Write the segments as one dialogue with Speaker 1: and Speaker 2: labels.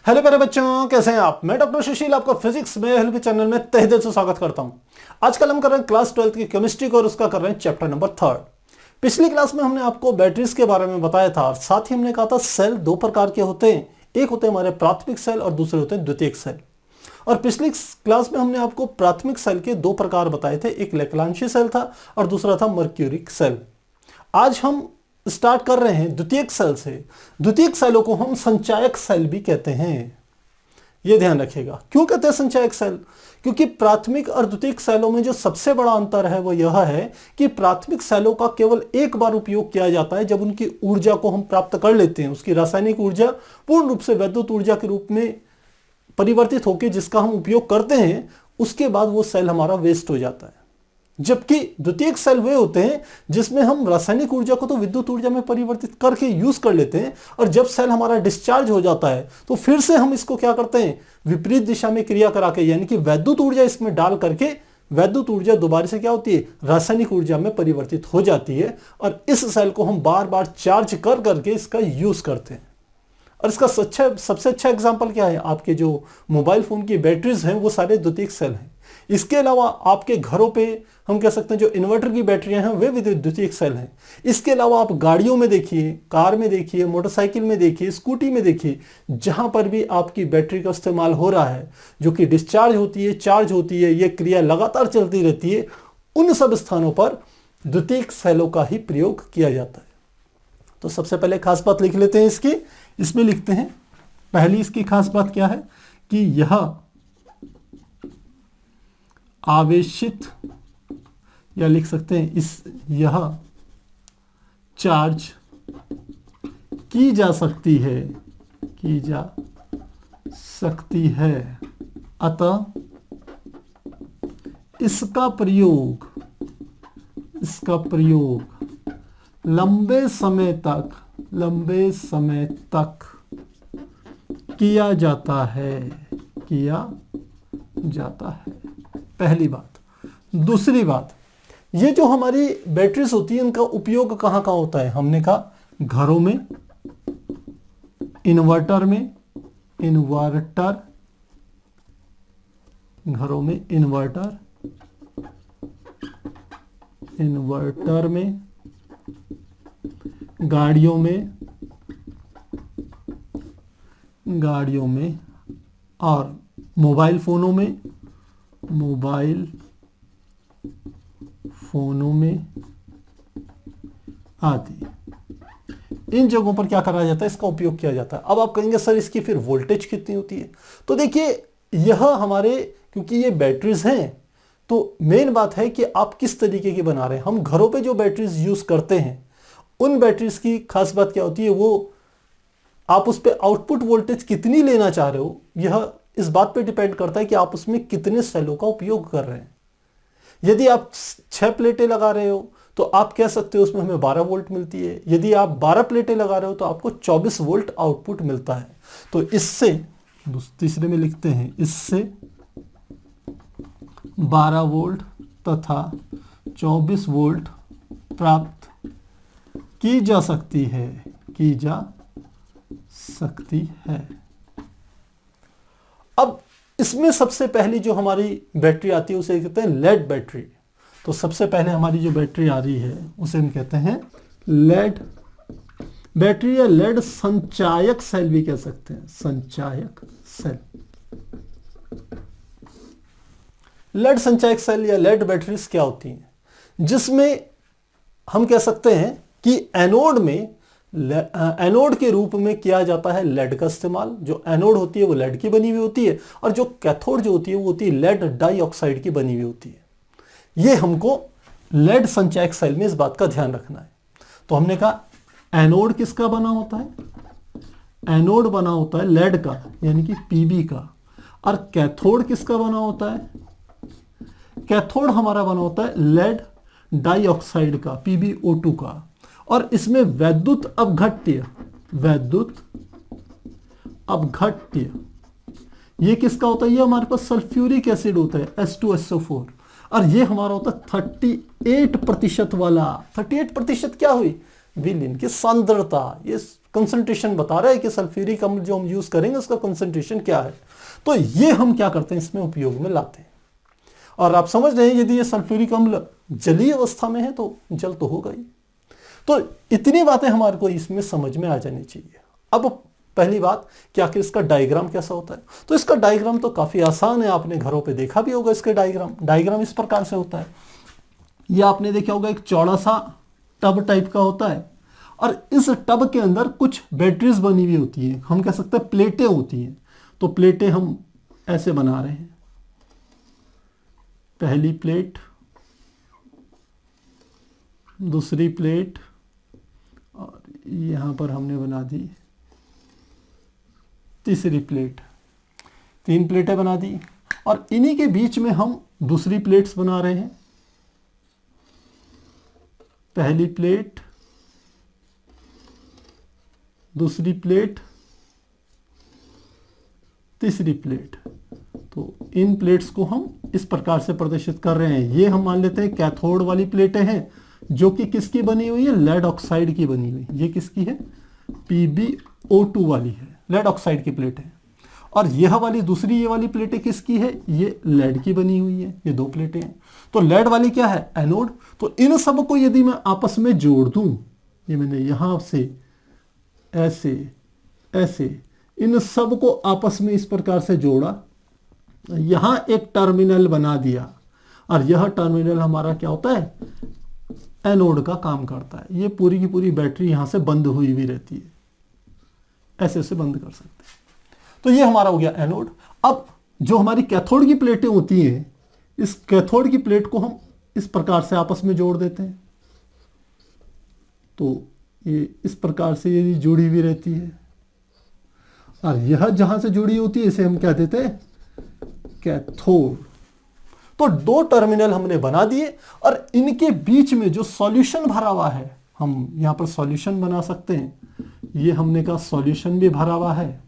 Speaker 1: Hello प्यारे बच्चों, कैसे हैं आप। मैं डॉक्टर सुशील आपका फिजिक्स में हेल्प चैनल में तहे दिल से स्वागत करता हूं। आजकल हम कर रहे हैं क्लास 12 की केमिस्ट्री को और उसका कर रहे हैं चैप्टर नंबर 3। पिछली क्लास में हमने आपको बैटरीज के बारे में बताया था और साथ ही हमने कहा था सेल दो प्रकार के होते हैं। एक होते हैं हमारे प्राथमिक सेल और दूसरे होते हैं द्वितीयक सेल। और पिछली क्लास में हमने आपको प्राथमिक सेल के दो प्रकार बताए थे, एक लेक्लांशी सेल था और दूसरा था मर्क्यूरिक सेल। आज हम स्टार्ट कर रहे हैं द्वितीयक सेल से। द्वितीयक सेलों को हम संचायक सेल भी कहते हैं, यह ध्यान रखिएगा। क्यों कहते हैं संचायक सेल? क्योंकि प्राथमिक और द्वितीयक सेलों में जो सबसे बड़ा अंतर है वो यह है कि प्राथमिक सेलों का केवल एक बार उपयोग किया जाता है। जब उनकी ऊर्जा को हम प्राप्त कर लेते हैं, उसकी रासायनिक ऊर्जा पूर्ण रूप से वैद्युत ऊर्जा के रूप में परिवर्तित होकर जिसका हम उपयोग करते हैं, उसके बाद वो सेल हमारा वेस्ट हो जाता है। जबकि द्वितीयक सेल वे होते हैं जिसमें हम रासायनिक ऊर्जा को तो विद्युत ऊर्जा में परिवर्तित करके यूज कर लेते हैं, और जब सेल हमारा डिस्चार्ज हो जाता है तो फिर से हम इसको क्या करते हैं, विपरीत दिशा में क्रिया करा के, यानी कि वैद्युत ऊर्जा इसमें डाल करके वैद्युत ऊर्जा दोबारा से क्या होती है, रासायनिक ऊर्जा में परिवर्तित हो जाती है। और इस सेल को हम बार बार चार्ज कर करके इसका यूज करते हैं। और इसका सबसे अच्छा एग्जाम्पल क्या है, आपके जो मोबाइल फोन की बैटरीज हैं वो सारे द्वितीयक सेल हैं। इसके अलावा आपके घरों पे हम कह सकते हैं जो इन्वर्टर की बैटरियां हैं वे भी द्वितीयक सेल हैं। इसके अलावा आप गाड़ियों में देखिए, कार में देखिए, मोटरसाइकिल में देखिए, स्कूटी में देखिए, जहां पर भी आपकी बैटरी का इस्तेमाल हो रहा है, जो कि डिस्चार्ज होती है, चार्ज होती है, ये क्रिया लगातार चलती रहती है, उन सब स्थानों पर द्वितीयक सेलों का ही प्रयोग किया जाता है। तो सबसे पहले खास बात लिख लेते हैं इसकी। इसमें लिखते हैं, पहली इसकी खास बात क्या है कि यह आवेशित, या लिख सकते हैं यह चार्ज की जा सकती है, अतः इसका प्रयोग लंबे समय तक किया जाता है। पहली बात। दूसरी बात, ये जो हमारी बैटरीज होती है इनका उपयोग कहां कहां होता है? हमने कहा घरों में, इन्वर्टर में, घरों में इन्वर्टर में, गाड़ियों में और मोबाइल फोनों में आदि। इन जगहों पर क्या करा जाता है, इसका उपयोग किया जाता है। अब आप कहेंगे सर इसकी फिर वोल्टेज कितनी होती है? तो देखिए, यह हमारे, क्योंकि ये बैटरीज हैं, तो मेन बात है कि आप किस तरीके की बना रहे हैं। हम घरों पे जो बैटरीज यूज करते हैं उन बैटरीज की खास बात क्या होती है, वो आप उस पर आउटपुट वोल्टेज कितनी लेना चाह रहे हो, यह इस बात पे डिपेंड करता है कि आप उसमें कितने सेलों का उपयोग कर रहे हैं। यदि आप 6 प्लेटें लगा रहे हो तो आप कह सकते हो उसमें हमें 12 वोल्ट मिलती है। यदि आप 12 प्लेटें लगा रहे हो तो आपको 24 वोल्ट आउटपुट मिलता है। तो इससे, तीसरे में लिखते हैं, इससे 12 वोल्ट तथा 24 वोल्ट प्राप्त की जा सकती है। अब इसमें सबसे पहली जो हमारी बैटरी आती है उसे कहते हैं लेड बैटरी। तो सबसे पहले हमारी जो बैटरी आ रही है उसे हम कहते हैं लेड बैटरी, या लेड संचायक सेल भी कह सकते हैं, संचायक सेल। लेड संचायक सेल या लेड बैटरीज क्या होती हैं? जिसमें हम कह सकते हैं कि एनोड के रूप में किया जाता है लेड का इस्तेमाल। जो एनोड होती है वो लेड की बनी हुई होती है, और जो कैथोड जो होती है वो होती है लेड डाइऑक्साइड की बनी हुई होती है। ये हमको लेड संचायक सेल में इस बात का ध्यान रखना है। तो हमने कहा एनोड किसका बना होता है? एनोड बना होता है लेड का, यानी कि पीबी का। और कैथोड किसका बना होता है? कैथोड हमारा बना होता है लेड डाइऑक्साइड का, PbO2 का। और इसमें वैद्युत अपघट्य ये किसका होता है? ये हमारे पास सल्फ्यूरिक एसिड होता है, H2SO4। और ये हमारा होता है 38% वाला। 38% क्या हुई? विलीन की सांद्रता। ये कंसंट्रेशन बता रहा है कि सल्फ्यूरिक अम्ल जो हम यूज करेंगे उसका कंसंट्रेशन क्या है। तो ये हम क्या करते हैं, इसमें उपयोग में लाते हैं। और आप समझ रहे हैं यदि ये सल्फ्यूरिक अम्ल जलीय अवस्था में है तो जल तो होगा ही। तो इतनी बातें हमारे को इसमें समझ में आ जानी चाहिए। अब पहली बात कि आखिर इसका डायग्राम कैसा होता है। तो इसका डायग्राम तो काफी आसान है, आपने घरों पे देखा भी होगा। इसके डायग्राम इस प्रकार से होता है। ये आपने देखा होगा, एक चौड़ा सा टब टाइप का होता है और इस टब के अंदर कुछ बैटरीज बनी हुई होती हैं, हम कह सकते हैं प्लेटें होती हैं। तो प्लेटें हम ऐसे बना रहे हैं, पहली प्लेट, दूसरी प्लेट, और यहां पर हमने बना दी तीसरी प्लेट। 3 प्लेटें बना दी और इन्हीं के बीच में हम दूसरी प्लेट्स बना रहे हैं। पहली प्लेट, दूसरी प्लेट, तीसरी प्लेट। तो इन प्लेट्स को हम इस प्रकार से प्रदर्शित कर रहे हैं। ये हम मान लेते हैं कैथोड वाली प्लेटें हैं, जो कि किसकी बनी हुई है, लेड ऑक्साइड की बनी हुई। ये किसकी है, PbO2 वाली है, लेड ऑक्साइड की प्लेट है। और यह वाली दूसरी ये वाली प्लेटें किसकी है, ये लेड की बनी हुई है। ये 2 प्लेटें हैं। तो लेड वाली क्या है, एनोड। तो इन सब को यदि मैं आपस में जोड़ दूं, ये मैंने यहां से ऐसे ऐसे इन सब को आपस में इस प्रकार से जोड़ा, यहां एक टर्मिनल बना दिया और यह टर्मिनल हमारा क्या होता है, एनोड का काम करता है। ये पूरी की पूरी बैटरी यहां से बंद हुई भी रहती है, ऐसे से बंद कर सकते हैं। तो ये हमारा हो गया एनोड। अब जो हमारी कैथोड की प्लेटें होती हैं, इस कैथोड की प्लेट को हम इस प्रकार से आपस में जोड़ देते हैं। तो ये इस प्रकार से ये जुड़ी हुई रहती है और यह जहां से जुड़ी होती है इसे हम क्या देते हैं, कैथोड। तो 2 टर्मिनल हमने बना दिए और इनके बीच में जो सॉल्यूशन भरा हुआ है, हम यहां पर सॉल्यूशन बना सकते हैं। ये हमने कहा सॉल्यूशन भी भरा हुआ है।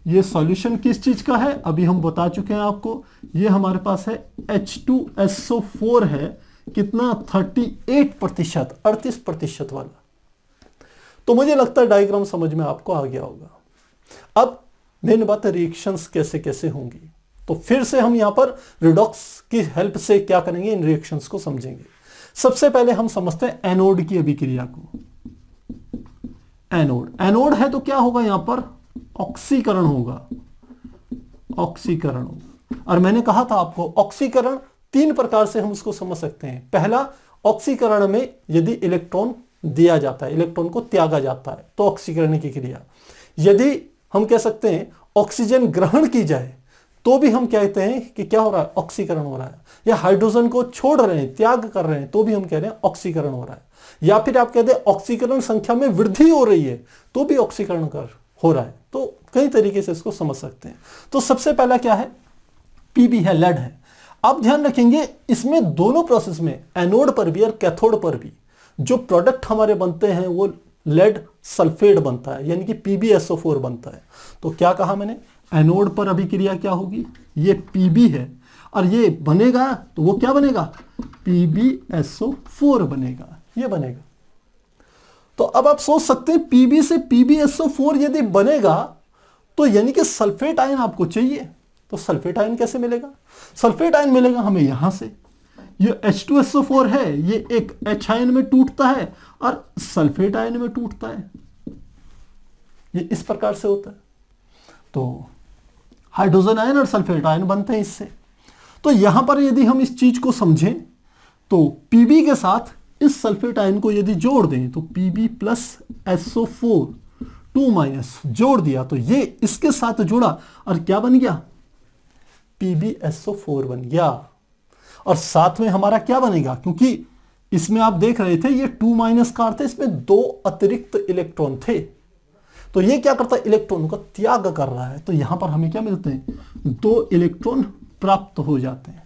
Speaker 1: ये सॉल्यूशन किस चीज का है, अभी हम बता चुके हैं आपको। ये हमारे पास है H2SO4 है, कितना, 38%, 38% वाला। तो मुझे लगता है डायग्राम समझ में आपको आ गया होगा। अब मेन बात है रिएक्शंस कैसे कैसे होंगी। तो फिर से हम यहां पर रिडॉक्स की हेल्प से क्या करेंगे, इन रिएक्शंस को समझेंगे। सबसे पहले हम समझते हैं एनोड की अभिक्रिया को। एनोड है तो क्या होगा, यहां पर ऑक्सीकरण होगा, ऑक्सीकरण होगा। और मैंने कहा था आपको ऑक्सीकरण 3 प्रकार से हम उसको समझ सकते हैं। पहला, ऑक्सीकरण में यदि इलेक्ट्रॉन दिया जाता है, इलेक्ट्रॉन को त्यागा जाता है, तो ऑक्सीकरण की क्रिया। यदि हम कह सकते हैं ऑक्सीजन ग्रहण की जाए, तो भी हम कहते हैं कि क्या हो रहा है, ऑक्सीकरण हो रहा है। या हाइड्रोजन को छोड़ रहे हैं, त्याग कर रहे हैं, तो भी हम कह रहे हैं ऑक्सीकरण हो रहा है। या फिर आप कहते हैं ऑक्सीकरण संख्या में वृद्धि हो रही है, तो भी ऑक्सीकरण हो रहा है। तो कई तरीके से इसको समझ सकते हैं। तो सबसे पहला क्या है, पीबी है, लेड है। आप ध्यान रखेंगे इसमें दोनों प्रोसेस में, एनोड पर भी और कैथोड पर भी, जो प्रोडक्ट हमारे बनते हैं वो लेड सल्फेट बनता है, यानी कि PbSO4 बनता है। तो क्या कहा मैंने, एनोड पर अभिक्रिया क्या होगी, ये Pb है और ये बनेगा तो वो क्या बनेगा, PbSO4 बनेगा, ये बनेगा। तो अब आप सोच सकते हैं Pb से PbSO4 यदि बनेगा तो यानी कि सल्फेट आयन आपको चाहिए। तो सल्फेट आयन कैसे मिलेगा, सल्फेट आयन मिलेगा हमें यहां से। ये H2SO4 है, ये एक H आयन में टूटता है और सल्फेट आयन में टूटता है, ये इस प्रकार से होता है। तो हाइड्रोजन आयन और सल्फेट आयन बनते हैं इससे। तो यहां पर यदि हम इस चीज को समझें तो Pb के साथ इस सल्फेट आयन को यदि जोड़ दें तो Pb प्लस SO4 2 माइनस जोड़ दिया, तो ये इसके साथ जुड़ा और क्या बन गया, PbSO4 बन गया। और साथ में हमारा क्या बनेगा, क्योंकि इसमें आप देख रहे थे ये 2 माइनस का अर्थ है इसमें 2 अतिरिक्त इलेक्ट्रॉन थे। तो ये क्या करता है, इलेक्ट्रॉनों का त्याग कर रहा है। तो यहां पर हमें क्या मिलते हैं, 2 इलेक्ट्रॉन प्राप्त हो जाते हैं।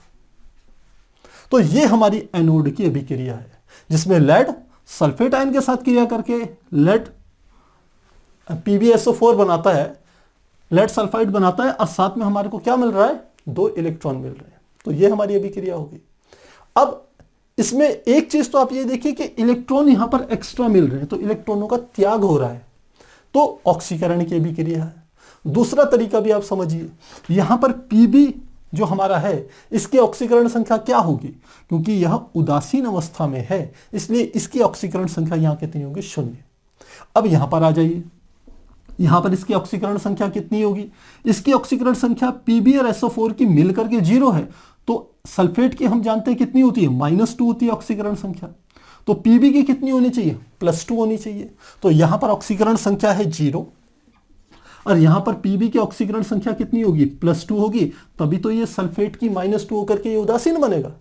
Speaker 1: तो ये हमारी एनोड की अभिक्रिया है, जिसमें लेड सल्फेट आयन के साथ क्रिया करके लेड PbSO4 बनाता है, लेड सल्फाइड बनाता है और साथ में हमारे को क्या मिल रहा है, 2 इलेक्ट्रॉन मिल रहे हैं। तो ये हमारी अभिक्रिया होगी। अब इसमें एक चीज तो आप ये देखिए कि इलेक्ट्रॉन यहां पर एक्स्ट्रा मिल रहे हैं, तो इलेक्ट्रॉनों का त्याग हो रहा है, तो ऑक्सीकरण की भी क्रिया है। दूसरा तरीका भी आप समझिए, यहां पर Pb जो हमारा है इसकी ऑक्सीकरण संख्या क्या होगी, क्योंकि यह उदासीन अवस्था में है इसलिए इसकी ऑक्सीकरण संख्या यहां कितनी होगी, 0। अब यहां पर आ जाइए, यहां पर इसकी ऑक्सीकरण संख्या कितनी होगी, इसकी ऑक्सीकरण संख्या Pb और SO4 की मिलकर के 0 है, तो सल्फेट की हम जानते हैं कितनी होती है, -2 होती है ऑक्सीकरण संख्या, तो Pb की कितनी होनी चाहिए, +2 होनी चाहिए। तो यहां पर ऑक्सीकरण संख्या है 0 और यहां पर Pb की ऑक्सीकरण संख्या कितनी होगी, +2 होगी, तभी तो ये सल्फेट की -2 होकर के ये उदासीन बनेगा।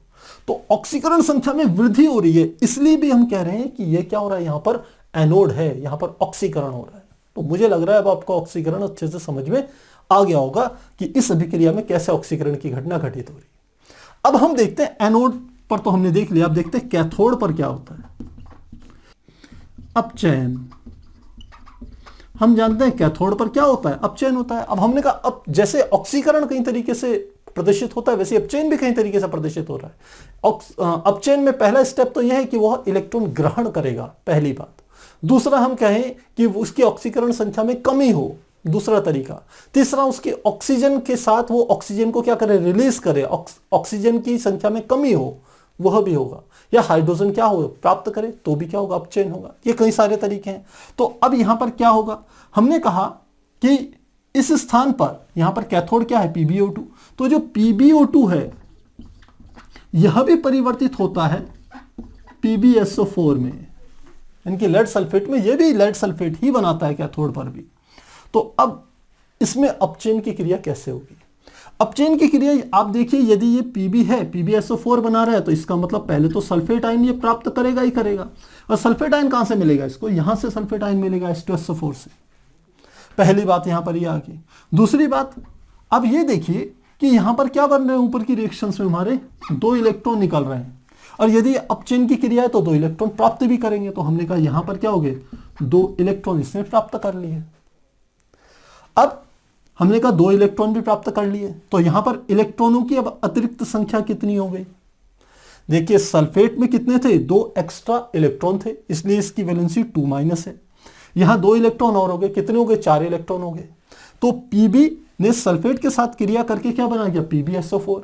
Speaker 1: तो ऑक्सीकरण संख्या में वृद्धि हो रही है, इसलिए भी हम कह रहे हैं कि ये क्या हो रहा है, यहां पर एनोड है, यहां पर ऑक्सीकरण हो रहा है। तो मुझे लग रहा है अब आपको ऑक्सीकरण अच्छे से समझ में आ गया होगा कि इस अभिक्रिया में कैसे ऑक्सीकरण की घटना घटित हो रही है। अब हम देखते हैं एनोड पर तो हमने देख लिया, अब देखते हैं कैथोड पर क्या होता है। अपचयन, हम जानते हैं कैथोड पर क्या होता है, अपचयन होता है। अब हमने कहा अब जैसे ऑक्सीकरण कई तरीके से प्रदर्शित होता है वैसे अपचयन भी कई तरीके से प्रदर्शित हो रहा है। अपचयन में पहला स्टेप तो यह है कि वह इलेक्ट्रॉन ग्रहण करेगा, पहली बात। दूसरा हम कहें कि उसकी ऑक्सीकरण संख्या में कमी हो, दूसरा तरीका। तीसरा उसके ऑक्सीजन के साथ वो ऑक्सीजन को क्या करे, रिलीज करे, ऑक्सीजन की संख्या में कमी हो, वह भी होगा। या हाइड्रोजन क्या हो, प्राप्त करे, तो भी क्या होगा, अपचयन होगा। ये कई सारे तरीके हैं। तो अब यहां पर क्या होगा, हमने कहा कि इस स्थान पर यहां पर कैथोड क्या है, PbO2, तो जो PbO2 है यह भी परिवर्तित होता है PbSO4 में, इनकी लेड सल्फेट में, यह भी लेड सल्फेट ही बनाता है कैथोड पर भी। तो अब इसमें अपचयन की क्रिया कैसे होगी, अपचयन की क्रिया आप देखिए, यदि ये Pb है, PbSO4 बना रहा है, तो इसका मतलब पहले तो सल्फेट आयन ये प्राप्त करेगा ही करेगा। और सल्फेट आयन कहां से मिलेगा, इसको यहां से सल्फेट आयन मिलेगा H2SO4 से। पहली बात यहां पर ये आ गई। दूसरी बात, अब ये देखिए कि यहां पर क्या बन रहे हैं, ऊपर की रिएक्शंस में हमारे 2 इलेक्ट्रॉन निकल रहे हैं, और यदि अपचयन की क्रिया है तो 2 इलेक्ट्रॉन प्राप्त भी करेंगे। तो हमने कहा यहां पर क्या हो गए, 2 इलेक्ट्रॉन इसने प्राप्त कर लिए। अब हमने कहा 2 इलेक्ट्रॉन भी प्राप्त कर लिए, तो यहां पर इलेक्ट्रॉनों की अब अतिरिक्त संख्या कितनी हो गई, देखिए सल्फेट में कितने थे, 2 एक्स्ट्रा इलेक्ट्रॉन थे, इसलिए इसकी वैलेंसी 2- है। यहां 2 इलेक्ट्रॉन और हो गए, कितने हो गए, 4 इलेक्ट्रॉन हो गए। तो Pb ने सल्फेट के साथ क्रिया करके क्या बना गया, PbSO4,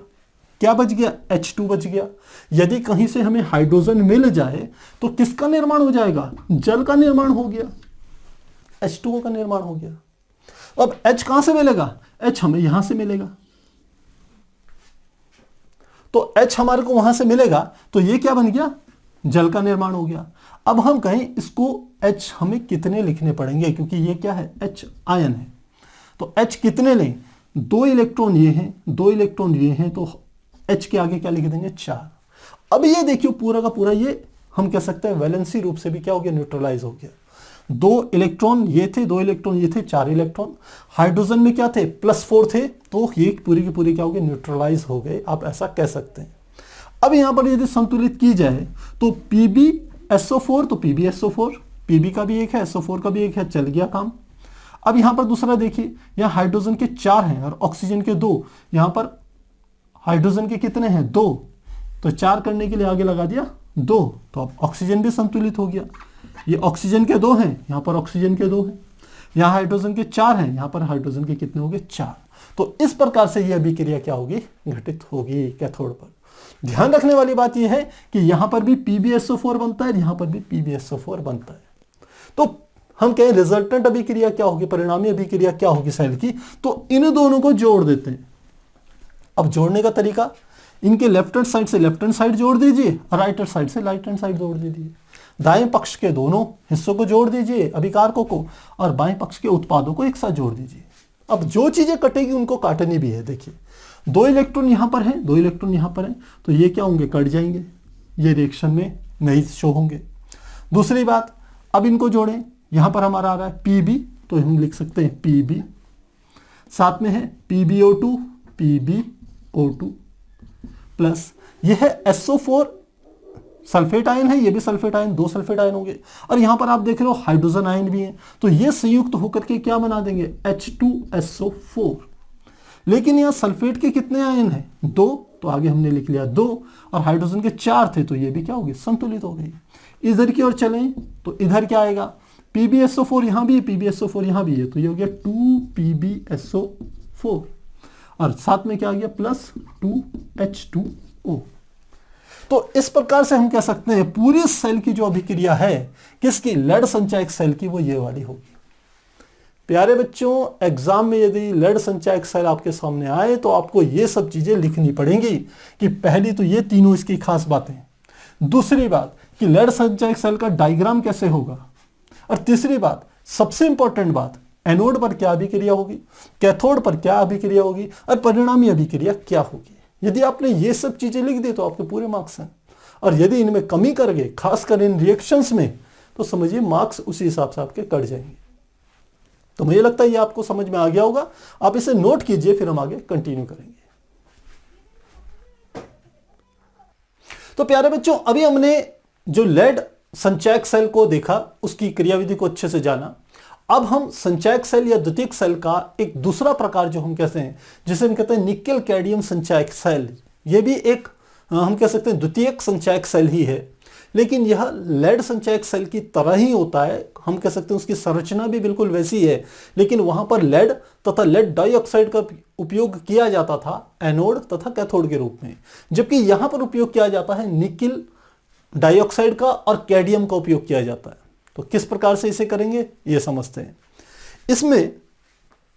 Speaker 1: क्या बच गया, H2 बच गया। यदि कहीं से हमें हाइड्रोजन मिल जाए तो किसका निर्माण हो जाएगा, जल का निर्माण हो गया, H2O का निर्माण हो गया। अब H कहां से मिलेगा, H हमें यहां से मिलेगा, तो H हमारे को वहां से मिलेगा, तो ये क्या बन गया, जल का निर्माण हो गया। अब हम कहें इसको H हमें कितने लिखने पड़ेंगे, क्योंकि ये क्या है, H आयन है, तो H कितने लें, 2 इलेक्ट्रॉन ये हैं, 2 इलेक्ट्रॉन ये हैं, तो H के आगे क्या लिख देंगे, 4। अब ये देखियो पूरा का पूरा ये हम कह सकते हैं वैलेंसी रूप से भी क्या हो गया, न्यूट्रलाइज हो गया। 2 इलेक्ट्रॉन ये थे, 2 इलेक्ट्रॉन ये थे, 4 इलेक्ट्रॉन। हाइड्रोजन में क्या थे, +4 थे, तो ये पूरी की पूरी क्या हो गए, न्यूट्रलाइज हो गए, आप ऐसा कह सकते हैं। अब यहां पर यदि संतुलित की जाए तो PbSO4, तो PbSO4, Pb का भी एक है, SO4 का भी एक है, चल गया काम। अब यहां पर दूसरा देखिए, यहां हाइड्रोजन के 4 हैं और ऑक्सीजन के 2, यहां पर हाइड्रोजन के कितने हैं, 2, तो 4 करने के लिए आगे लगा दिया 2, तो अब ऑक्सीजन भी संतुलित हो गया। ये ऑक्सीजन के 2 हैं, यहां पर ऑक्सीजन के 2 हैं, यहां हाइड्रोजन के 4 हैं, यहां पर हाइड्रोजन के कितने हो गए, 4। तो इस प्रकार से यह अभिक्रिया क्या होगी, घटित होगी कैथोड पर। ध्यान रखने वाली बात यह है कि यहां पर भी PbSO4 बनता है, यहां पर भी PbSO4 बनता है। तो हम कहें रिजल्टेंट अभिक्रिया क्या होगी, परिणामी अभिक्रिया क्या होगी सेल की, तो इन दोनों को जोड़ देते हैं। अब जोड़ने का तरीका, इनके लेफ्ट हैंड साइड से लेफ्ट हैंड साइड जोड़ दीजिए और राइट हैंड साइड से राइट हैंड साइड जोड़ दीजिए। दाएं पक्ष के दोनों हिस्सों को जोड़ दीजिए, अभिकारकों को, और बाएं पक्ष के उत्पादों को एक साथ जोड़ दीजिए। अब जो चीजें कटेगी उनको काटनी भी है। देखिए 2 इलेक्ट्रॉन यहां पर हैं, 2 इलेक्ट्रॉन यहां पर हैं, तो ये क्या होंगे, कट जाएंगे, ये रिएक्शन में नहीं शो होंगे। दूसरी बात, अब इनको जोड़ें, यहां पर हमारा आ रहा है Pb, तो हम लिख सकते हैं Pb, साथ में है PbO2 प्लस यह है SO4 सल्फेट आयन है, ये भी सल्फेट आयन, 2 सल्फेट आयन होंगे, और यहां पर आप देख रहे हो हाइड्रोजन आयन भी है, तो ये संयुक्त होकर के क्या बना देंगे, H2SO4। लेकिन यहां सल्फेट के कितने आयन हैं, 2, तो आगे हमने लिख लिया 2, और हाइड्रोजन के 4 थे तो ये भी क्या होगी, संतुलित हो गई। इधर की ओर चलें तो इधर क्या आएगा, PbSO4 यहां भी है, PbSO4 यहां भी है, तो ये हो गया 2PbSO4, और साथ में क्या आ गया प्लस 2H2O। तो इस प्रकार से हम कह सकते हैं पूरी सेल की जो अभिक्रिया है किसकी, लेड संचायक सेल की, वो ये वाली होगी। प्यारे बच्चों, एग्जाम में यदि लेड संचायक सेल आपके सामने आए तो आपको ये सब चीजें लिखनी पड़ेंगी कि पहली तो ये तीनों इसकी खास बातें, दूसरी बात कि लेड संचायक सेल का डायग्राम कैसे होगा, और तीसरी बात, सबसे इंपॉर्टेंट बात, एनोड पर क्या अभिक्रिया होगी, कैथोड पर क्या अभिक्रिया होगी, और परिणामी अभिक्रिया क्या होगी। यदि आपने ये सब चीजें लिख दी तो आपके पूरे मार्क्स हैं, और यदि इनमें कमी कर गए, खासकर इन रिएक्शंस में, तो समझिए मार्क्स उसी हिसाब से आपके कट जाएंगे। तो मुझे लगता है ये आपको समझ में आ गया होगा, आप इसे नोट कीजिए, फिर हम आगे कंटिन्यू करेंगे। तो प्यारे बच्चों, अभी हमने जो लेड संचयक सेल को देखा, उसकी क्रियाविधि को अच्छे से जाना। अब हम संचयक सेल या द्वितीयक सेल का एक दूसरा प्रकार जो हम कहते हैं, जिसे हम कहते हैं निकेल कैडमियम संचयक सेल, ये भी एक हम कह सकते हैं द्वितीयक संचयक सेल ही है, लेकिन यह लेड संचयक सेल की तरह ही होता है। हम कह सकते हैं उसकी संरचना भी बिल्कुल वैसी है, लेकिन वहां पर लेड तथा लेड डाइऑक्साइड का उपयोग किया जाता था एनोड तथा कैथोड के रूप में, जबकि यहां पर उपयोग किया जाता है निकिल डाइऑक्साइड का और कैडमियम का उपयोग किया जाता है। तो किस प्रकार से इसे करेंगे ये समझते हैं। इसमें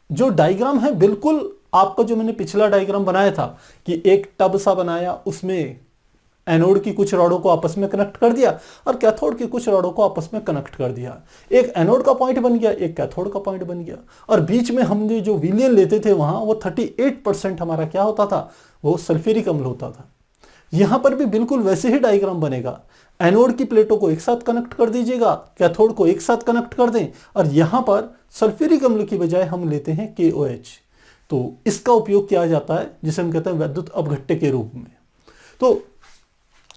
Speaker 1: जो डायग्राम है बिल्कुल आपका जो मैंने पिछला डायग्राम बनाया था कि एक टब सा बनाया, उसमें एनोड की कुछ रॉडों को आपस में कनेक्ट कर दिया और कैथोड की कुछ रॉडों को आपस में कनेक्ट कर दिया। एक एनोड का पॉइंट बन गया, एक कैथोड का पॉइंट बन गया, और बीच में हमने जो विलयन लेते थे वहां वो 38% हमारा क्या होता था, वो सल्फ्यूरिक अम्ल होता था। यहां पर भी बिल्कुल वैसे ही डायग्राम बनेगा। एनोड की प्लेटों को एक साथ कनेक्ट कर दीजिएगा, कैथोड को एक साथ कनेक्ट कर दें, और यहां पर सल्फ्यूरिक अम्ल की बजाय हम लेते हैं KOH। तो इसका उपयोग किया जाता है जिसे हम कहते हैं वैद्युत अपघट्य के रूप में। तो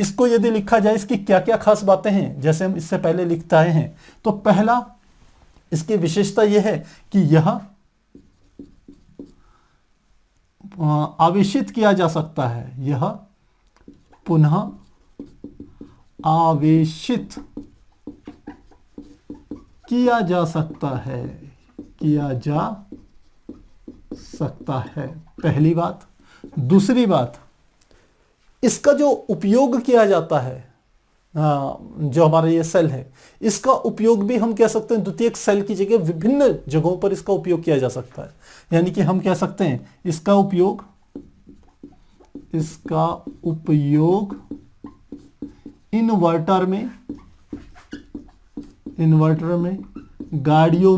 Speaker 1: इसको यदि लिखा जाए, इसकी क्या क्या खास बातें हैं, जैसे हम इससे पहले लिखते आए हैं, तो पहला इसकी विशेषता यह है कि यह आवेशित किया जा सकता है, यह पुनः आवेशित किया जा सकता है, किया जा सकता है, पहली बात। दूसरी बात, इसका जो उपयोग किया जाता है, जो हमारा ये सेल है, इसका उपयोग भी हम कह सकते हैं द्वितीयक सेल की जगह विभिन्न जगहों पर इसका उपयोग किया जा सकता है। यानी कि हम कह सकते हैं इसका उपयोग इन्वर्टर में, गाड़ियों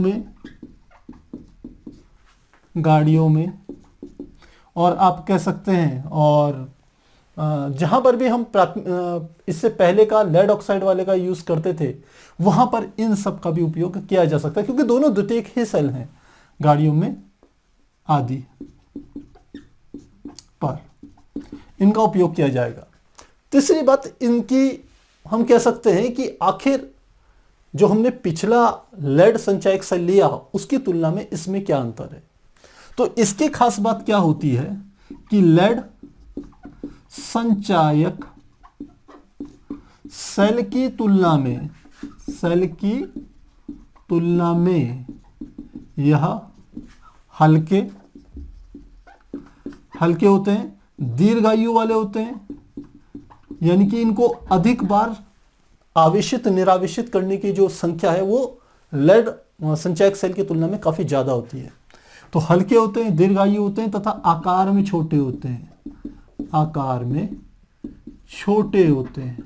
Speaker 1: में, और आप कह सकते हैं, और जहां पर भी हम इससे पहले का लेड ऑक्साइड वाले का यूज करते थे वहां पर इन सब का भी उपयोग किया जा सकता है, क्योंकि दोनों द्वितीयक ही सेल हैं, गाड़ियों में आदि पर इनका उपयोग किया जाएगा। तीसरी बात, इनकी हम कह सकते हैं कि आखिर जो हमने पिछला लेड संचयक सेल लिया उसकी तुलना में इसमें क्या अंतर है। तो इसकी खास बात क्या होती है कि लेड संचायक सेल की तुलना में यह हल्के होते हैं, दीर्घायु वाले होते हैं, यानी कि इनको अधिक बार आवेशित निरावेशित करने की जो संख्या है वो लेड संचयक सेल की तुलना में काफी ज्यादा होती है। तो हल्के होते हैं, दीर्घायु होते हैं तथा आकार में छोटे होते हैं,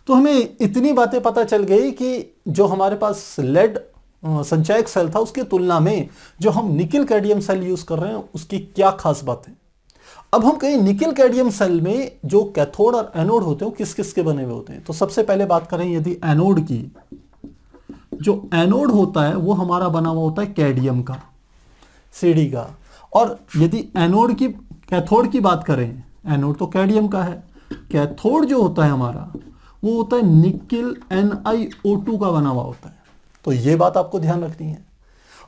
Speaker 1: तो हमें इतनी बातें पता चल गई कि जो हमारे पास लेड संचयक सेल था उसकी तुलना में जो हम निकेल कैडमियम सेल यूज कर रहे हैं उसकी क्या खास बात है। अब हम कहें निकेल कैडमियम सेल में जो कैथोड और एनोड होते हैं वो किस किस के बने हुए होते हैं। तो सबसे पहले बात करें यदि एनोड की, जो एनोड होता है वो हमारा बना हुआ होता है कैडमियम का, CD का, और यदि एनोड की कैथोड की बात करें, एनोड तो कैडमियम का है, कैथोड जो होता है हमारा वो होता है निकेल NiO2 का बना हुआ होता है। तो ये बात आपको ध्यान रखनी है।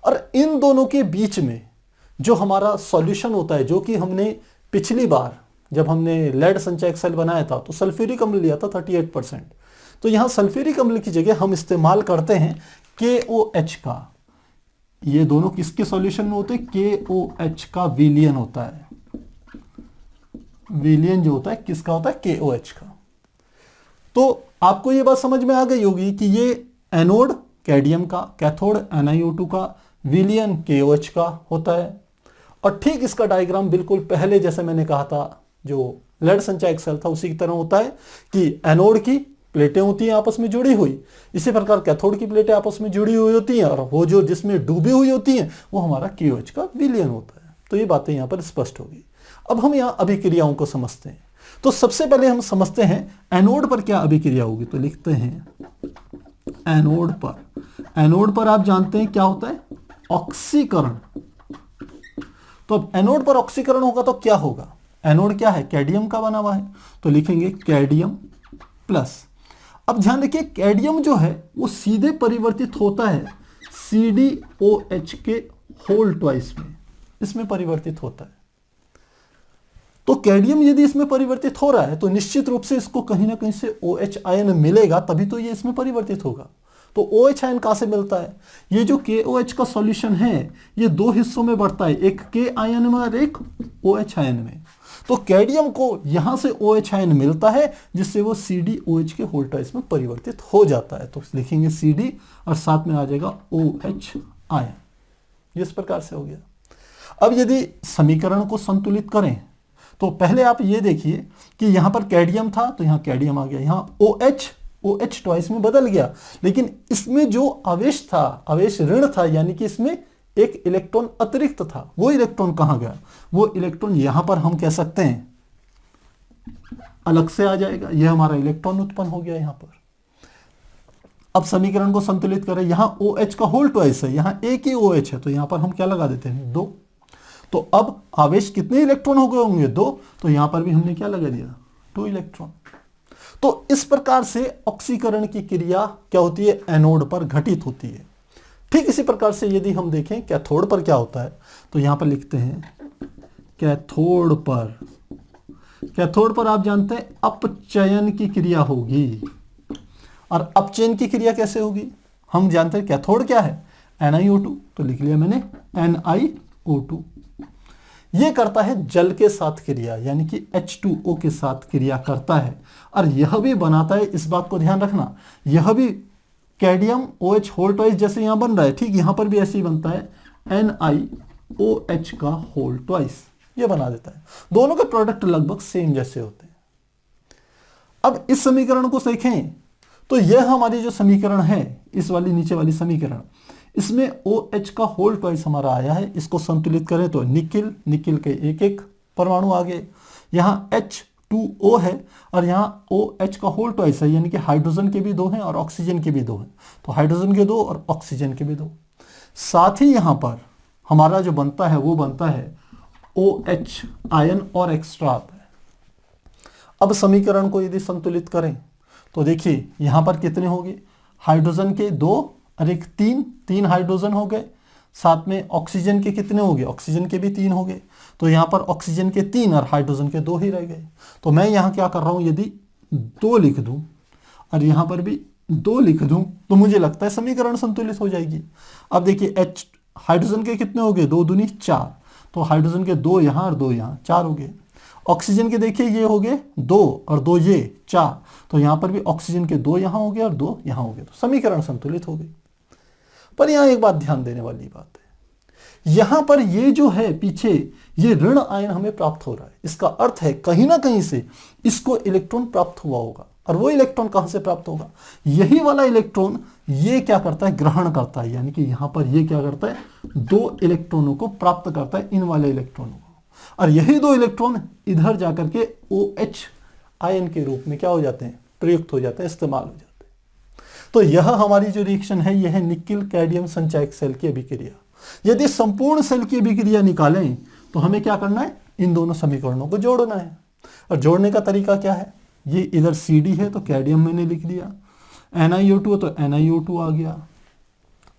Speaker 1: और इन दोनों के बीच में जो हमारा सॉल्यूशन होता है, जो कि हमने पिछली बार जब हमने लेड संचयक सेल बनाया था तो सल्फ्यूरिक अम्ल लिया था 38%। तो यहाँ सल्फ्यूरिक अम्ल की जगह हम इस्तेमाल करते हैं KOH का। ये दोनों किसके सॉल्यूशन में होते हैं? KOH का विलियन होता है। विलियन जो होता है किसका होता है? KOH का। तो आपको ये बात समझ में आ गई होगी कि ये एनोड कैडमियम का, कैथोड NiO2 का, विलियन KOH का होता है। और ठीक इसका डायग्राम बिल्कुल पहले जैसे मैंने कहा था, जो लेड संचयक सेल था उसी की तरह होता है कि एनोड की प्लेटें होती हैं आपस में जुड़ी हुई, इसी प्रकार कैथोड की प्लेटें आपस में जुड़ी हुई होती हैं, और वो जो जिसमें डूबी हुई होती हैं वो हमारा KOH का विलियन होता है। तो ये बातें यहाँ पर स्पष्ट होगी। अब हम यहाँ अभिक्रियाओं को समझते हैं। तो सबसे पहले हम समझते हैं एनोड पर क्या अभिक्रिया होगी। तो लिखते हैं एनोड पर। एनोड पर आप जानते हैं क्या होता है? ऑक्सीकरण। तो अब एनोड पर ऑक्सीकरण होगा तो क्या होगा? एनोड क्या है? कैडमियम का बना हुआ है, तो लिखेंगे कैडमियम प्लस। अब ध्यान रखिए कैडमियम जो है वो सीधे परिवर्तित होता है CdOH के होल ट्वाइस में, इसमें परिवर्तित होता है। तो कैडमियम यदि इसमें परिवर्तित हो रहा है तो निश्चित रूप से इसको कहीं ना कहीं से OH आयन मिलेगा, तभी तो ये इसमें परिवर्तित होगा। तो OH आयन कहां से मिलता है? ये जो KOH का सॉल्यूशन है ये दो हिस्सों में बढ़ता है, एक K आयन में और एक OH आयन में। तो कैडमियम को यहां से OH आयन मिलता है जिससे वो CdOH के होल ट्वाइस में परिवर्तित हो जाता है। तो लिखेंगे CD और साथ में आ जाएगा OH आयन। इस प्रकार से हो गया। अब यदि समीकरण को संतुलित करें तो पहले आप ये देखिए कि यहां पर कैडमियम था तो यहां कैडमियम आ गया, यहां OH ट्वाइस में बदल गया, लेकिन इसमें जो आवेश था, आवेश ऋण था, यानी कि इसमें एक इलेक्ट्रॉन अतिरिक्त था। वो इलेक्ट्रॉन कहां गया? वो इलेक्ट्रॉन यहां पर हम कह सकते हैं अलग से आ जाएगा। यह हमारा इलेक्ट्रॉन उत्पन्न हो गया यहां पर। अब समीकरण को संतुलित करें, यहां OH का होल ट्वाइस है, यहां एक ही OH है, तो यहां पर हम क्या लगा देते हैं? 2। तो अब आवेश कितने इलेक्ट्रॉन हो गए होंगे? 2। तो यहां पर भी हमने क्या लगा दिया? 2 इलेक्ट्रॉन। तो इस प्रकार से ऑक्सीकरण की क्रिया क्या होती है? एनोड पर घटित होती है। ठीक इसी प्रकार से यदि हम देखें कैथोड पर क्या होता है, तो यहां पर लिखते हैं कैथोड पर। कैथोड पर आप जानते हैं अपचयन की क्रिया होगी। और अपचयन की क्रिया कैसे होगी? हम जानते हैं कैथोड क्या है? NiO2, तो लिख लिया मैंने NiO2। यह करता है जल के साथ क्रिया, यानी कि H2O के साथ क्रिया करता है, और यह भी बनाता है, इस बात को ध्यान रखना, यह भी कैडमियम OH होल ट्वाइस जैसे यहां बन रहा है, ठीक यहां पर भी ऐसे ही बनता है NiOH का होल ट्वाइस, यह बना देता है। दोनों के प्रोडक्ट लगभग सेम जैसे होते हैं। अब इस समीकरण को देखें तो यह हमारी जो समीकरण है, इस वाली नीचे वाली समीकरण, इसमें OH का होल ट्वाइस हमारा आया है। इसको संतुलित करें तो निकिल, निकिल के एक एक परमाणु आ गए, यहां H2O है और यहां OH का होल ट्वाइस है, यानी कि हाइड्रोजन के भी 2 हैं और ऑक्सीजन के भी 2 हैं। तो हाइड्रोजन के 2 और ऑक्सीजन के भी 2। साथ ही यहां पर हमारा जो बनता है वो बनता है OH आयन और एक्स्ट्रा आता है। अब समीकरण को यदि संतुलित करें तो देखिए यहां पर कितने हो गए? हाइड्रोजन के 2 और एक 3 हाइड्रोजन हो गए। साथ में ऑक्सीजन के कितने हो गए? ऑक्सीजन के भी 3 हो गए। तो यहां पर ऑक्सीजन के 3 और हाइड्रोजन के 2 ही रह गए। तो मैं यहां क्या कर रहा हूं, यदि 2 लिख दूं और यहां पर भी 2 लिख दूं तो मुझे लगता है समीकरण संतुलित हो जाएगी। अब देखिए हाइड्रोजन के कितने हो गए? 2 दूनी 4, तो हाइड्रोजन के 2 यहां और 2 यहां, 4 हो गए। ऑक्सीजन के देखिए ये हो गए 2 और 2 ये 4, तो यहां पर भी ऑक्सीजन के 2 यहां हो गए और 2 यहां हो गए, तो समीकरण संतुलित हो गई। पर यहां एक बात ध्यान देने वाली बात है, यहां पर ये जो है पीछे ये ऋण आयन हमें प्राप्त हो रहा है। इसका अर्थ है कहीं ना कहीं से इसको इलेक्ट्रॉन प्राप्त हुआ होगा, और वो इलेक्ट्रॉन कहां से प्राप्त होगा? यही वाला इलेक्ट्रॉन ये क्या करता है? ग्रहण करता है, यानी कि यहां पर ये क्या करता है? 2 इलेक्ट्रॉनों को प्राप्त करता है, इन वाले इलेक्ट्रॉनों को, और यही 2 इलेक्ट्रॉन इधर जाकर के OH आयन के रूप में क्या हो जाते हैं? प्रयुक्त हो जाते हैं, इस्तेमाल हो जाते हैं। तो यह हमारी जो रिएक्शन है यह है निकिल कैडमियम संचयक सेल की अभिक्रिया। यदि संपूर्ण सेल की अभिक्रिया निकालें तो हमें क्या करना है? इन दोनों समीकरणों को जोड़ना है। और जोड़ने का तरीका क्या है? ये इधर CD है तो कैडमियम मैंने लिख दिया, NiO2 तो NiO2 आ गया।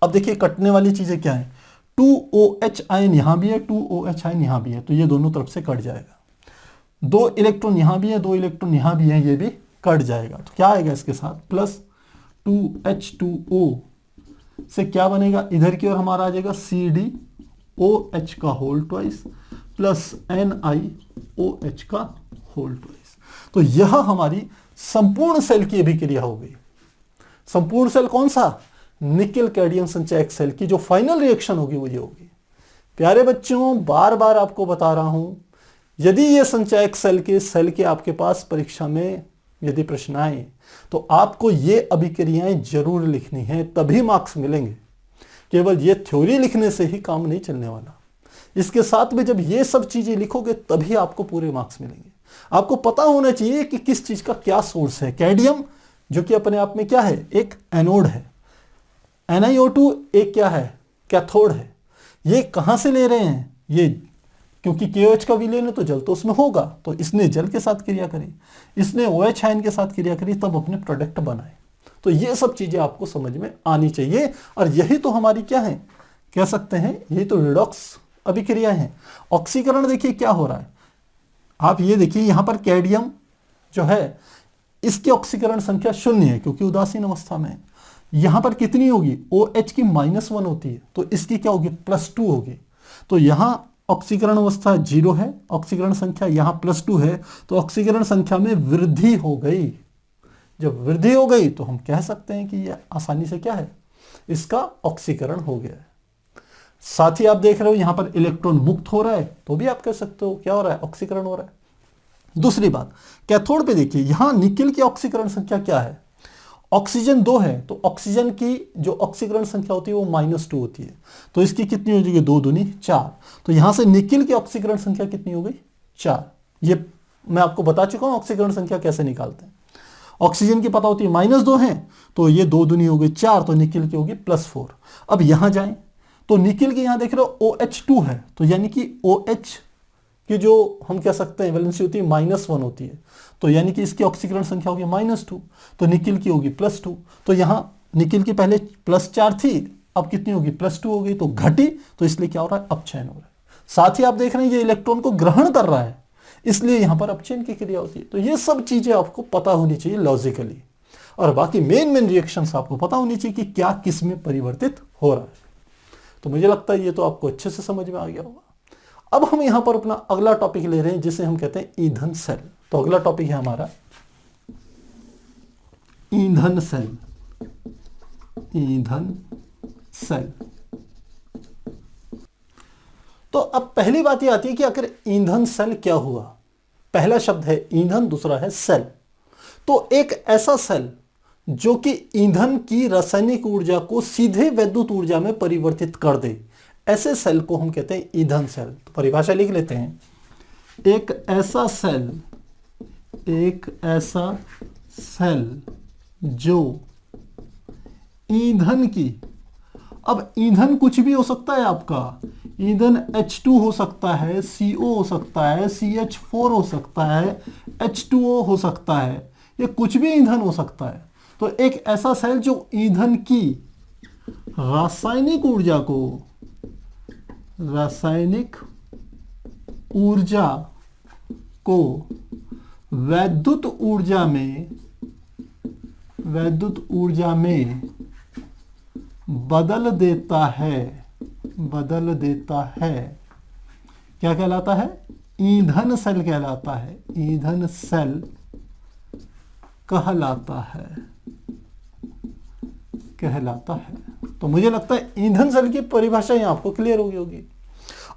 Speaker 1: अब देखिए कटने वाली चीजें क्या है? 2OH आयन यहां भी है, 2OH आयन यहां भी है, तो ये दोनों तरफ से कट जाएगा। 2 इलेक्ट्रॉन यहां भी है, 2 इलेक्ट्रॉन यहां भी है, ये भी कट जाएगा। तो क्या आएगा इसके साथ, प्लस 2H2O से क्या बनेगा, इधर की ओर हमारा आ जाएगा CdOH का होल ट्वाइस प्लस NiOH का होल ट्वाइस। तो यह हमारी संपूर्ण सेल की अभिक्रिया हो गई। संपूर्ण सेल कौन सा, निकेल कैडमियम संचयक सेल की जो फाइनल रिएक्शन होगी वो ये होगी। प्यारे बच्चों, बार बार आपको बता रहा हूं, यदि ये संचयक सेल के आपके पास परीक्षा में यदि प्रश्न आए तो आपको ये अभिक्रियाएं जरूर लिखनी है, तभी मार्क्स मिलेंगे। केवल ये थ्योरी लिखने से ही काम नहीं चलने वाला, इसके साथ में जब ये सब चीजें लिखोगे तभी आपको पूरे मार्क्स मिलेंगे। आपको पता होना चाहिए कि किस चीज का क्या सोर्स है। कैडमियम जो कि अपने आप में क्या है, एक एनोड है, NiO2 एक क्या है, कैथोड है। ये कहां से ले रहे हैं, ये क्योंकि KOH का विलयन है तो जल तो उसमें होगा, तो इसने जल के साथ क्रिया करी, इसने OH आयन के साथ क्रिया करी, तब अपने प्रोडक्ट बनाए। तो ये सब चीजें आपको समझ में आनी चाहिए, और यही तो हमारी क्या है, कह सकते हैं यही तो रिडॉक्स अभिक्रिया है। ऑक्सीकरण देखिए क्या हो रहा है, आप ये देखिए यहां पर कैडमियम जो है इसकी ऑक्सीकरण संख्या 0 है क्योंकि उदासीन अवस्था में है। यहां पर कितनी होगी, OH की -1 होती है, तो इसकी क्या होगी, +2 होगी। तो यहां ऑक्सीकरण अवस्था 0 है, ऑक्सीकरण संख्या यहां +2 है, तो ऑक्सीकरण संख्या में वृद्धि हो गई। जब वृद्धि हो गई तो हम कह सकते हैं कि यह आसानी से क्या है, इसका ऑक्सीकरण हो गया है। साथ ही आप देख रहे हो यहां पर इलेक्ट्रॉन मुक्त हो रहा है, तो भी आप कह सकते हो क्या हो रहा है, ऑक्सीकरण हो रहा है। दूसरी बात, कैथोड पे देखिए यहां निकेल की ऑक्सीकरण संख्या क्या है, ऑक्सीजन 2 है, तो ऑक्सीजन की जो ऑक्सीकरण संख्या होती है वो -2 होती है, तो इसकी कितनी हो जाएगी, 2 दूनी 4। तो यहां से निकेल की ऑक्सीकरण संख्या कितनी हो गई, 4। ये मैं आपको बता चुका हूं ऑक्सीकरण संख्या कैसे निकालते हैं। ऑक्सीजन की पता होती है -2 है, तो ये 2 दूनी हो गई 4, तो निकेल की होगी +4। अब यहां जाएं तो निकेल के यहां देख रहे हो OH2 है, तो यानी कि OH की जो हम कह सकते हैं वैलेंसी होती है -1 होती है, तो यानी कि इसकी ऑक्सीकरण संख्या होगी -2, तो निकेल की होगी +2। तो यहां निकेल की पहले +4 थी, अब कितनी होगी, +2 हो गई, तो घटी, तो इसलिए क्या हो रहा है, अपचयन हो रहा है। साथ ही आप देख रहे हैं ये इलेक्ट्रॉन को ग्रहण कर रहा है, इसलिए यहां पर अपचयन की क्रिया होती है। तो ये सब चीजें आपको पता होनी चाहिए लॉजिकली, और बाकी मेन रिएक्शंस आपको पता होनी चाहिए कि क्या किस में परिवर्तित हो रहा है। तो मुझे लगता है ये तो आपको अच्छे से समझ में आ गया होगा। अब हम यहां पर अपना अगला टॉपिक ले रहे हैं जिसे हम कहते हैं ईंधन सेल। तो अगला टॉपिक है हमारा ईंधन सेल। ईंधन सेल। तो अब पहली बात यह आती है कि आखिर ईंधन सेल क्या हुआ। पहला शब्द है ईंधन, दूसरा है सेल। तो एक ऐसा सेल जो कि ईंधन की रासायनिक ऊर्जा को सीधे वैद्युत ऊर्जा में परिवर्तित कर दे, ऐसे सेल को हम कहते हैं ईंधन सेल। तो परिभाषा लिख लेते हैं, एक ऐसा सेल जो ईंधन की, अब ईंधन कुछ भी हो सकता है आपका, ईंधन H2 हो सकता है, CO हो सकता है, CH4 हो सकता है, H2O हो सकता है, ये कुछ भी ईंधन हो सकता है। तो एक ऐसा सेल जो ईंधन की रासायनिक ऊर्जा को वैद्युत ऊर्जा में बदल देता है, क्या कहलाता है, ईंधन सेल कहलाता है। ईंधन सेल कहलाता है। तो मुझे लगता है ईंधन सेल की परिभाषा यहां आपको क्लियर हो गई होगी।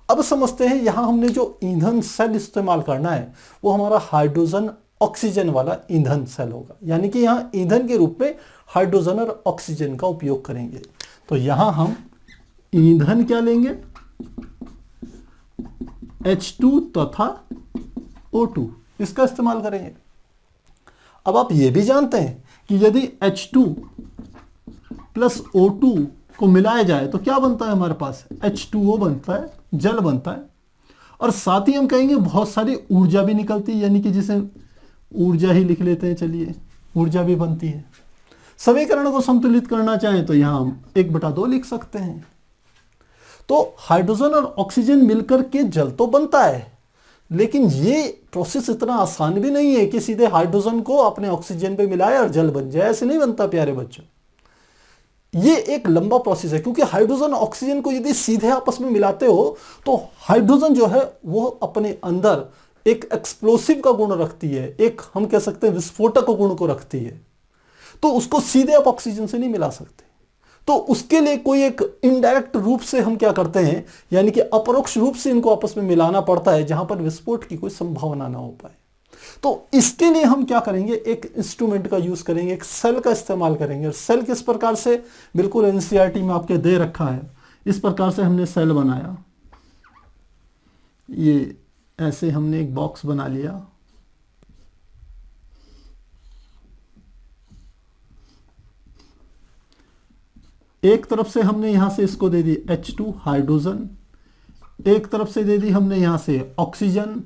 Speaker 1: अब समझते हैं यहां हमने जो ईंधन सेल इस्तेमाल करना है वो हमारा हाइड्रोजन ऑक्सीजन वाला ईंधन सेल होगा, यानी कि यहां ईंधन के रूप में हाइड्रोजन और ऑक्सीजन का उपयोग करेंगे। तो यहां हम ईंधन क्या लेंगे, H2 तथा O2, इसका इस्तेमाल करेंगे। अब आप ये भी जानते हैं कि यदि H2 प्लस O2 को मिलाया जाए तो क्या बनता है हमारे पास, H2O बनता है, जल बनता है। और साथ ही हम कहेंगे बहुत सारी ऊर्जा भी निकलती है, यानी कि जिसे ऊर्जा ही लिख लेते हैं, चलिए ऊर्जा भी बनती है। समीकरण को संतुलित करना चाहें तो यहां हम 1/2 लिख सकते हैं। तो हाइड्रोजन और ऑक्सीजन मिलकर के जल तो बनता है, लेकिन ये प्रोसेस इतना आसान भी नहीं है कि सीधे हाइड्रोजन को अपने ऑक्सीजन पे मिलाए और जल बन जाए, ऐसे नहीं बनता प्यारे बच्चों। ये एक लंबा प्रोसेस है, क्योंकि हाइड्रोजन ऑक्सीजन को यदि सीधे आपस में मिलाते हो तो हाइड्रोजन जो है वो अपने अंदर एक एक्सप्लोसिव का गुण रखती है, एक हम कह सकते हैं विस्फोटक गुण को रखती है, तो उसको सीधे आप ऑक्सीजन से नहीं मिला सकते। तो उसके लिए कोई एक इनडायरेक्ट रूप से हम क्या करते हैं, यानी कि अपरोक्ष रूप से इनको आपस में मिलाना पड़ता है, जहां पर विस्फोट की कोई संभावना ना हो पाए। तो इसके लिए हम क्या करेंगे, एक इंस्ट्रूमेंट का यूज करेंगे, एक सेल का इस्तेमाल करेंगे। और सेल किस प्रकार से, बिल्कुल एनसीईआरटी में आपके दे रखा है, इस प्रकार से हमने सेल बनाया। ये ऐसे हमने एक बॉक्स बना लिया, एक तरफ से हमने यहां से इसको दे दी H2 हाइड्रोजन, एक तरफ से दे दी हमने यहां से ऑक्सीजन,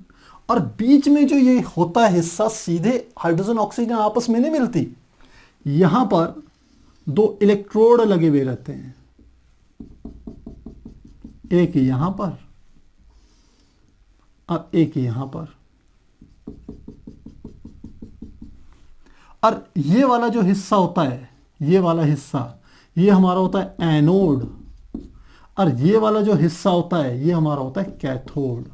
Speaker 1: और बीच में जो ये होता है हिस्सा, सीधे हाइड्रोजन ऑक्सीजन आपस में नहीं मिलती, यहां पर दो इलेक्ट्रोड लगे हुए रहते हैं, एक यहां पर और एक यहां पर। और ये वाला जो हिस्सा होता है, ये वाला हिस्सा, ये हमारा होता है एनोड, और ये वाला जो हिस्सा होता है ये हमारा होता है कैथोड।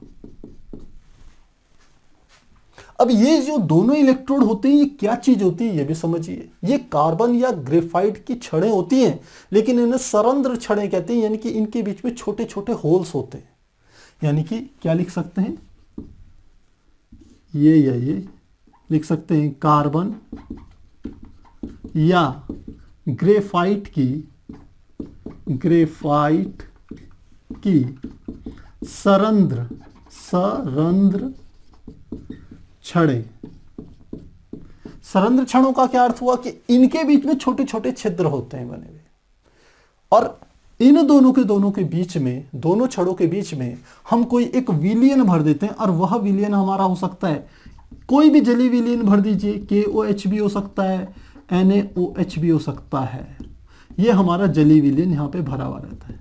Speaker 1: अब ये जो दोनों इलेक्ट्रोड होते हैं, ये क्या चीज होती है ये भी समझिए। ये कार्बन या ग्रेफाइट की छड़ें होती हैं, लेकिन इन्हें सरंध्र छड़ें कहते हैं, यानी कि इनके बीच में छोटे छोटे होल्स होते हैं। यानी कि क्या लिख सकते हैं, ये या ये लिख सकते हैं, कार्बन या ग्रेफाइट की सरंध्र छड़ें। सरंध्र छड़ों का क्या अर्थ हुआ कि इनके बीच में छोटे छोटे छिद्र होते हैं बने हुए, और इन दोनों के बीच में, दोनों छड़ों के बीच में हम कोई एक विलियन भर देते हैं, और वह विलियन हमारा हो सकता है कोई भी जलीय विलियन भर दीजिए, KOH भी हो सकता है, NaOH भी हो सकता है। ये हमारा जलीय विलियन यहाँ पे भरा हुआ रहता है।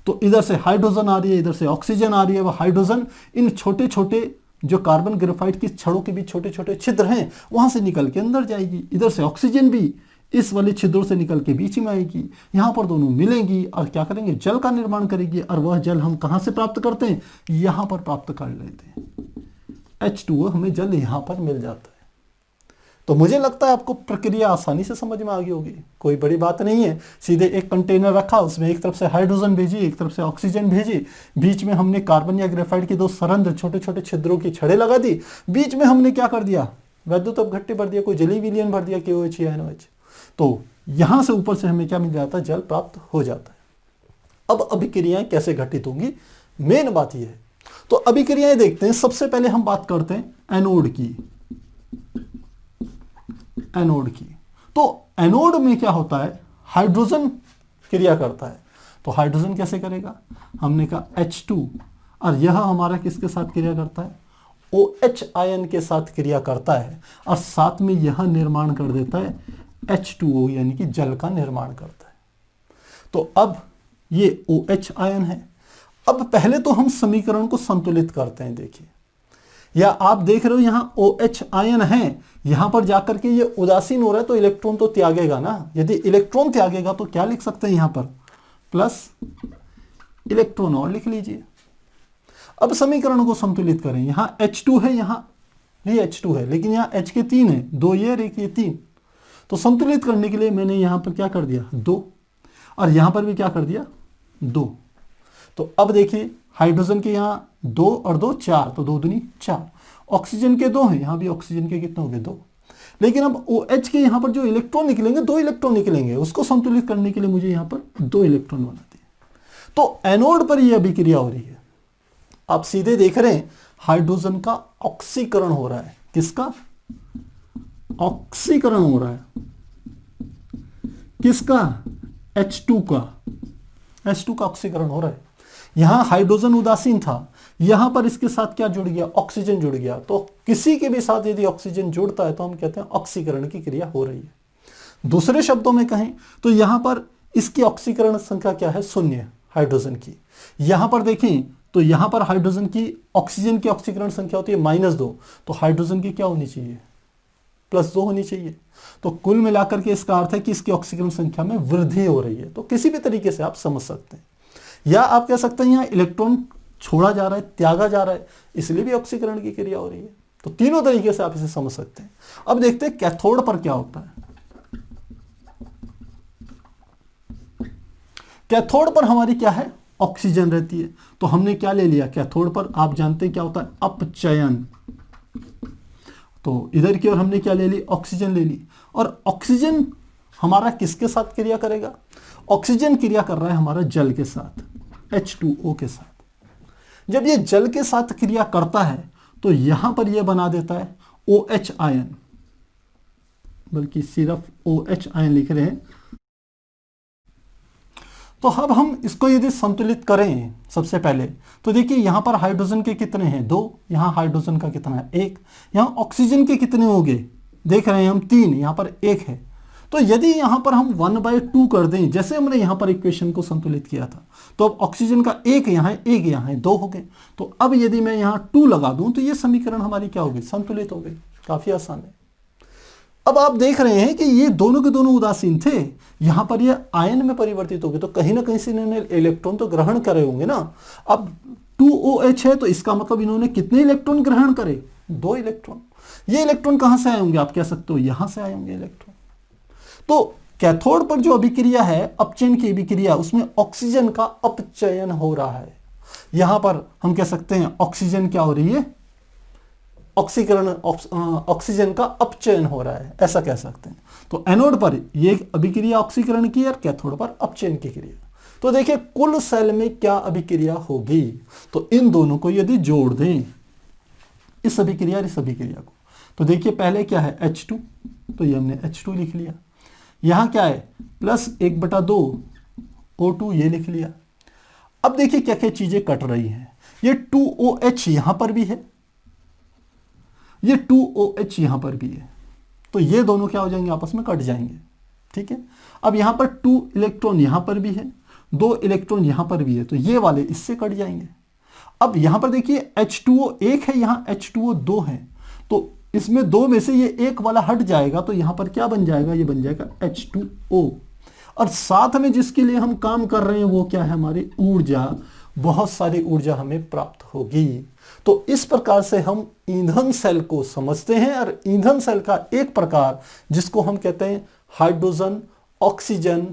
Speaker 1: तो इधर से हाइड्रोजन आ रही है, इधर से ऑक्सीजन आ रही है, वह हाइड्रोजन इन छोटे छोटे जो कार्बन ग्रेफाइट की छड़ों के बीच छोटे छोटे छिद्र हैं वहां से निकल के अंदर जाएगी, इधर से ऑक्सीजन भी इस वाले छिद्रों से निकल के बीच में आएगी, यहाँ पर दोनों मिलेंगी और क्या करेंगे, जल का निर्माण करेगी। और वह जल हम कहाँ से प्राप्त करते हैं, यहाँ पर प्राप्त कर लेते हैं, H2O हमें जल यहाँ पर मिल जाता है। तो मुझे लगता है आपको प्रक्रिया आसानी से समझ में आ गई होगी, कोई बड़ी बात नहीं है। सीधे एक कंटेनर रखा, उसमें एक तरफ से हाइड्रोजन भेजी, एक तरफ से ऑक्सीजन भेजी, बीच में हमने कार्बन या ग्रेफाइट की दो सरंध्र छोटे छोटे छिद्रों की छड़ें लगा दी, बीच में हमने क्या कर दिया, वैद्युत अपघट्य भर दिया, कोई जलीय विलयन भर दिया, KOH या NaOH। तो यहां से ऊपर से हमें क्या मिल जाता है, जल प्राप्त हो जाता है। अब अभिक्रियाएं कैसे घटित होंगी, मेन बात यह है। तो अभिक्रियाएं देखते हैं। सबसे पहले हम बात करते हैं एनोड की। तो एनोड में क्या होता है, हाइड्रोजन क्रिया करता है। तो हाइड्रोजन कैसे करेगा, हमने कहा H2, और यह हमारा किसके साथ क्रिया करता है, OH आयन के साथ क्रिया करता है, और साथ में यह निर्माण कर देता है H2O, यानी कि जल का निर्माण करता है। तो अब ये OH आयन है। अब पहले तो हम समीकरण को संतुलित करते हैं। देखिए, या आप देख रहे हो यहां OH आयन है, यहां पर जाकर के ये उदासीन हो रहा है, तो इलेक्ट्रॉन तो त्यागेगा ना। यदि इलेक्ट्रॉन त्यागेगा तो क्या लिख सकते हैं, यहां पर प्लस इलेक्ट्रॉन और लिख लीजिए। अब समीकरण को संतुलित करें, यहां H2 है, यहां भी H2 है, लेकिन यहां H के 3 है, 2 ये और 1 ये, 3। तो संतुलित करने के लिए मैंने यहां पर क्या कर दिया, 2, और यहां पर भी क्या कर दिया, 2। तो अब देखिए, हाइड्रोजन के यहां 2 और 2 4, तो 2 दूनी 4। ऑक्सीजन के 2 हैं, यहां भी ऑक्सीजन के कितने हो गए, 2। लेकिन अब OH के यहां पर जो इलेक्ट्रॉन निकलेंगे, 2 इलेक्ट्रॉन निकलेंगे, उसको संतुलित करने के लिए मुझे यहां पर 2 इलेक्ट्रॉन बना दिए। तो एनोड पर यह अभिक्रिया हो रही है। आप सीधे देख रहे हैं, हाइड्रोजन का ऑक्सीकरण हो रहा है। किसका ऑक्सीकरण हो रहा है, किसका, H2 का। H2 का ऑक्सीकरण हो रहा है। यहां हाइड्रोजन उदासीन था, यहां पर इसके साथ क्या जुड़ गया, ऑक्सीजन जुड़ गया। तो किसी के भी साथ यदि ऑक्सीजन जुड़ता है तो हम कहते हैं ऑक्सीकरण की क्रिया हो रही है। दूसरे शब्दों में कहें तो यहां पर इसकी ऑक्सीकरण संख्या क्या है, 0 हाइड्रोजन की। यहां पर देखें तो यहां पर हाइड्रोजन की ऑक्सीजन की ऑक्सीकरण संख्या होती है -2, तो हाइड्रोजन की क्या होनी चाहिए, +2 होनी चाहिए। तो कुल मिलाकर के इसका अर्थ है कि इसकी ऑक्सीकरण संख्या में वृद्धि हो रही है। तो किसी भी तरीके से आप समझ सकते हैं, या आप कह सकते हैं यहाँ इलेक्ट्रॉन छोड़ा जा रहा है, त्यागा जा रहा है, इसलिए भी ऑक्सीकरण की क्रिया हो रही है। तो तीनों तरीके से आप इसे समझ सकते हैं। अब देखते हैं कैथोड पर क्या होता है। कैथोड पर हमारी क्या है, ऑक्सीजन रहती है। तो हमने क्या ले लिया, कैथोड पर आप जानते हैं क्या होता है, अपचयन। तो इधर की ओर हमने क्या ले ली, ऑक्सीजन ले ली। और ऑक्सीजन हमारा किसके साथ क्रिया करेगा, ऑक्सीजन क्रिया कर रहा है हमारा जल के साथ, H2O के साथ। जब ये जल के साथ क्रिया करता है तो यहां पर यह बना देता है OH आयन, बल्कि सिर्फ OH आयन लिख रहे हैं। तो अब हम इसको यदि संतुलित करें सबसे पहले, तो देखिए यहां पर हाइड्रोजन के कितने हैं, 2, यहां हाइड्रोजन का कितना है, 1, यहां ऑक्सीजन के कितने हो गए, देख रहे हैं हम 3, यहां पर 1 है। तो यदि यहां पर हम 1/2 कर दें, जैसे हमने यहां पर इक्वेशन को संतुलित किया था, तो अब ऑक्सीजन का 1 यहां है, 1 यहां है, 2 हो गए। तो अब यदि मैं यहां 2 लगा दूं तो ये समीकरण हमारी क्या हो गई, संतुलित हो गई। काफी आसान है। अब आप देख रहे हैं कि ये दोनों के दोनों उदासीन थे, यहां पर ये आयन में परिवर्तित हो गए, तो कहीं ना कहीं से इन्होंने इलेक्ट्रॉन तो ग्रहण करे होंगे ना। अब 2OH है तो इसका मतलब इन्होंने कितने इलेक्ट्रॉन ग्रहण करे, 2 इलेक्ट्रॉन। ये इलेक्ट्रॉन कहां से आए होंगे, आप कह सकते हो यहां से आए होंगे इलेक्ट्रॉन। तो कैथोड पर जो अभिक्रिया है, अपचयन की अभिक्रिया, उसमें ऑक्सीजन का अपचयन हो रहा है। यहां पर हम कह सकते हैं ऑक्सीजन क्या हो रही है, ऑक्सीकरण, ऑक्सीजन का अपचयन हो रहा है, ऐसा कह सकते हैं। तो एनोड पर ये अभिक्रिया ऑक्सीकरण की और कैथोड पर अपचयन की क्रिया। तो देखिए कुल सेल में क्या अभिक्रिया होगी, तो इन दोनों को यदि जोड़ दें, इस अभिक्रिया और इस अभिक्रिया को, तो देखिए पहले क्या है H2, तो ये हमने H2 लिख लिया। यहां क्या है +1/2 O2, ये लिख लिया। अब देखिए क्या क्या चीजें कट रही हैं, ये 2OH यहां पर भी है, ये 2OH यहां पर भी है, तो ये दोनों क्या हो जाएंगे, आपस में कट जाएंगे। ठीक है। अब यहां पर 2 इलेक्ट्रॉन यहां पर भी है, 2 इलेक्ट्रॉन यहां पर भी है, तो ये वाले इससे कट जाएंगे। अब यहां पर देखिए H2O 1 है, यहां H2O 2 है, तो इसमें 2 में से ये एक वाला हट जाएगा, तो यहां पर क्या बन जाएगा, ये बन जाएगा H2O। और साथ में जिसके लिए हम काम कर रहे हैं वो क्या है, हमारी ऊर्जा, बहुत सारी ऊर्जा हमें प्राप्त होगी। तो इस प्रकार से हम ईंधन सेल को समझते हैं। और ईंधन सेल का एक प्रकार जिसको हम कहते हैं हाइड्रोजन ऑक्सीजन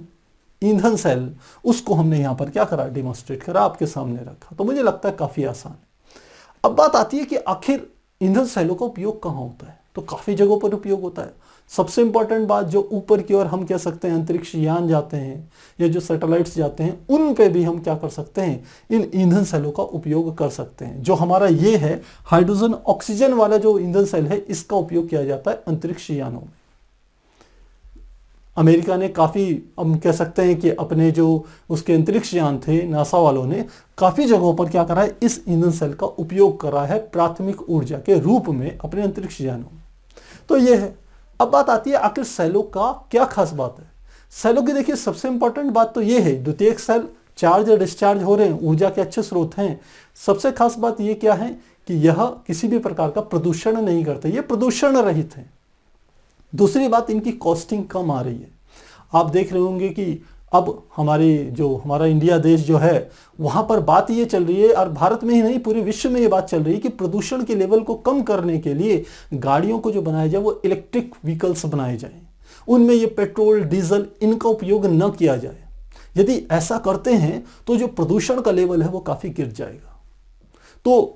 Speaker 1: ईंधन सेल, उसको हमने यहां पर क्या करा, डिमॉन्स्ट्रेट करा, आपके सामने रखा। तो मुझे लगता है काफी आसान है। अब बात आती है कि आखिर ईंधन सेलों का उपयोग कहां होता है, तो काफी जगहों पर उपयोग होता है। सबसे इंपॉर्टेंट बात, जो ऊपर की ओर हम कह सकते हैं अंतरिक्ष यान जाते हैं या जो सैटेलाइट्स जाते हैं, उन पे भी हम क्या कर सकते हैं, इन ईंधन सेलों का उपयोग कर सकते हैं। जो हमारा ये है हाइड्रोजन ऑक्सीजन वाला जो ईंधन सेल है, इसका उपयोग किया जाता है अंतरिक्ष यानों में। अमेरिका ने काफी, हम कह सकते हैं कि अपने जो उसके अंतरिक्ष यान थे, नासा वालों ने काफी जगहों पर क्या करा है, इस ईंधन सेल का उपयोग करा है प्राथमिक ऊर्जा के रूप में अपने अंतरिक्ष यानों में। तो ये है। अब बात आती है आखिर सेलों का क्या खास बात है। सेलों की देखिए सबसे इंपॉर्टेंट बात तो ये है, द्वितीयक सेल चार्ज या डिस्चार्ज हो रहे हैं, ऊर्जा के अच्छे स्रोत हैं। सबसे खास बात ये क्या है कि यह किसी भी प्रकार का प्रदूषण नहीं करते, ये प्रदूषण रहित है। दूसरी बात, इनकी कॉस्टिंग कम आ रही है। आप देख रहे होंगे कि अब हमारा इंडिया देश जो है, वहां पर बात ये चल रही है, और भारत में ही नहीं पूरे विश्व में ये बात चल रही है कि प्रदूषण के लेवल को कम करने के लिए गाड़ियों को जो बनाया जाए वो इलेक्ट्रिक व्हीकल्स बनाए जाएं, उनमें ये पेट्रोल डीजल इनका उपयोग न किया जाए। यदि ऐसा करते हैं तो जो प्रदूषण का लेवल है वो काफी गिर जाएगा। तो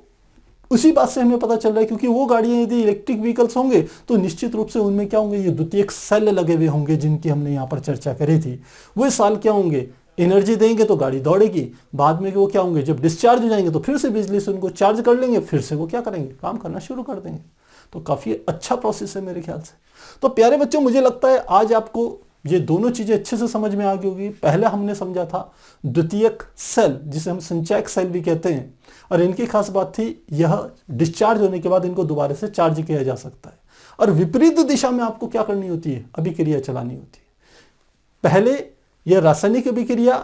Speaker 1: उसी बात से हमें पता चल रहा है, क्योंकि वो गाड़ियां यदि इलेक्ट्रिक व्हीकल्स होंगे तो निश्चित रूप से उनमें क्या होंगे, ये द्वितीयक सेल लगे हुए होंगे, जिनकी हमने यहाँ पर चर्चा करी थी। वो साल क्या होंगे, एनर्जी देंगे तो गाड़ी दौड़ेगी, बाद में वो क्या होंगे, जब डिस्चार्ज हो जाएंगे तो फिर से बिजली से उनको चार्ज कर लेंगे, फिर से वो क्या करेंगे, काम करना शुरू कर देंगे। तो काफी अच्छा प्रोसेस है मेरे ख्याल से। तो प्यारे बच्चों, मुझे लगता है आज आपको ये दोनों चीजें अच्छे से समझ में आ गई होगी। पहले हमने समझा था द्वितीयक सेल, जिसे हम संचयक सेल भी कहते हैं, और इनकी खास बात थी यह डिस्चार्ज होने के बाद इनको दोबारा से चार्ज किया जा सकता है। और विपरीत दिशा में आपको क्या करनी होती है, अभिक्रिया चलानी होती है। पहले यह रासायनिक अभिक्रिया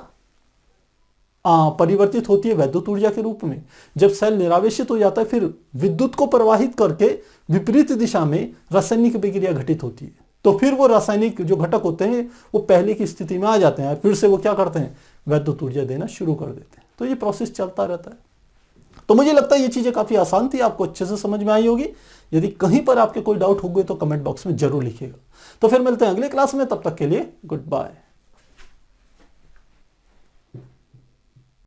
Speaker 1: परिवर्तित होती है वैद्युत ऊर्जा के रूप में। जब सेल निरावेशित हो जाता है फिर विद्युत को प्रवाहित करके विपरीत दिशा में रासायनिक प्रक्रिया घटित होती है, तो फिर वो रासायनिक जो घटक होते हैं वो पहले की स्थिति में आ जाते हैं, फिर से वो क्या करते हैं, वैद्युत ऊर्जा देना शुरू कर देते हैं। तो ये प्रोसेस चलता रहता है। तो मुझे लगता है ये चीजें काफी आसान थी, आपको अच्छे से समझ में आई होगी। यदि कहीं पर आपके कोई डाउट हो गए तो कमेंट बॉक्स में जरूर लिखिएगा। तो फिर मिलते हैं अगले क्लास में, तब तक के लिए गुड बाय।